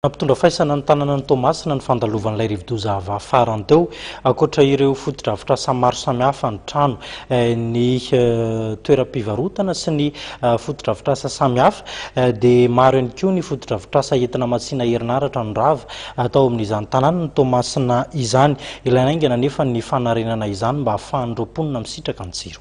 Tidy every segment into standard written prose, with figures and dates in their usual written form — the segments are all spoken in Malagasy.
Nampitondra faisana ny tanàna ny Tomasina ny fandalovan'ilay rivodoza avy afarany teo ankoatra ireo foto-dravitra maro samihafa ny trano ny toeram-pivarotana sy ny foto-dravitra samihafa dia maro ihany koa ny foto-dravitra entina masiana herinaratra ny rava atao amin'izany tanàna ny Tomasina izany. Ilaina aingana nefa ny fanarenana izany mba ahafahan'ireo mponina misitraka ny jiro.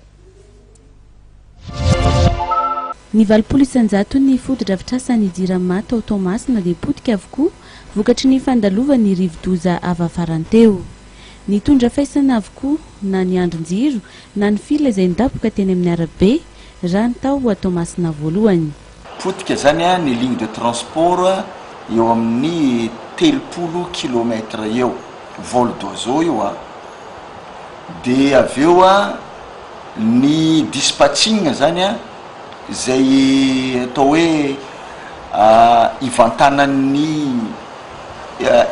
Ny 900 ny foto-dravitra ny jirama tao Tomasina dia potika avokoa vokatry ny fandalovan'ny rivodoza avy afarany teo. Ny tondra faisana avokoa na ny andrin-jiro na ny fila izay nidaboka teny amin'ny arabe raha ny tao a Tomasina voalohany. Potika zany ny ligne de transport eo amin'ny 30 kilometra eo vol d'oiseau io dia aveo ny dispatching zany zay atao hoe ivantanan'ny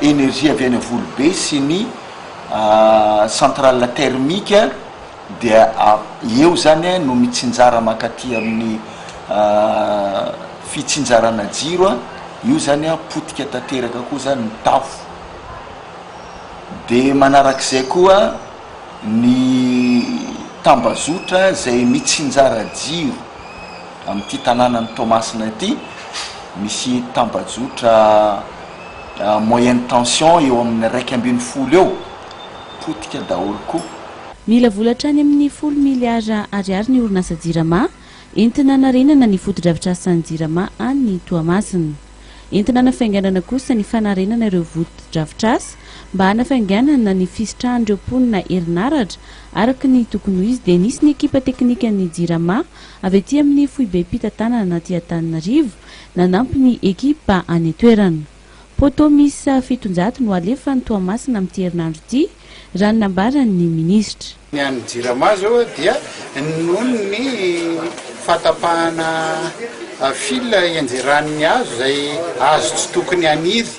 énergie avy any Volobe sy ny centrale thermique dia eo zany no mitsinjara makaty amin'ny fitsinjarana jiro io zany potika tanteraka koa zany ny tafo. Dia manarak'izay koa ny tambazotra zay mitsinjara jiro amin'ity tanàna ny Tomasina ity misy tambazotra moyenne tension eo amin'ny 1.5 eo potika daholo koa. Mila volatra any amin'ny 10 miliara ariary ny orinasa jirama entina narenana ny foto-dravitra ny jirama any Toamasina. Entina nafainganana kosa ny fanarenana ireo foto-dravitra mba hanafainganana ny fisitrahan'ireo mponina herinaratra araka ny tokony ho izy. Dia nisy ny ekipa teknika ny jirama avy aty amin'ny Foibe mpitantanana anaty Antananarivo nanampy ny ekipa any toerana. Poto misy 700 no alefa ny Toamasina amin'ity herinandro ity raha ny nambaran'ny minisitra. Ny any jirama zao dia noho ny fatapahana fila ianjeran'ny hazo zay azo tsy tokony haniry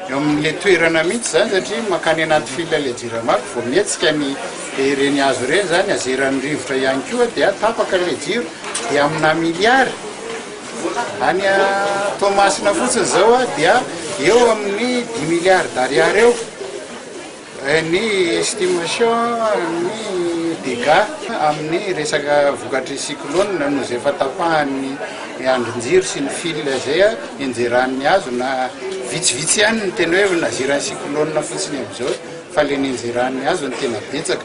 eo amin'le toerana mihitsy zany satria makany anaty fila le jiramako vao mihetsika ny ireny hazo ireny zany azeran'ny rivotra ihany koa dia tapaka le jiro dia amina miliary any Tomasina fotsiny zao dia eo amin'ny 10 miliary d'ariary eo ny estimation ny dégâts amin'ny resaka vokatry cyclone no zay fatapahan'ny andrin-jiro sy ny fila zay enjeran'ny hazo na vitsivitsy ihany ny tena hoe naziran'ny cyclone fotsiny amin'izao fa le nenjeran'ny hazo ny tena betsaka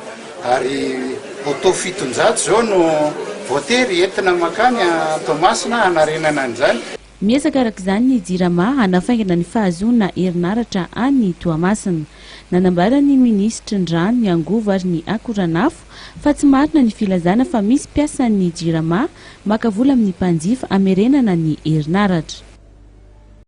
ary poto 700 zao no voatery entina makany Tomasina hanarenana an'izany. Miezaka arak'izany ny jirama hanafaingana ny fahazoana herinaratra any Toamasina. Nanambarany minisitry ny rano ny angovo ary ny akoranafo fa tsy marina ny filazana fa misy piasan'ny jirama maka vola amin'ny mpanjifa amerenana ny herinaratra.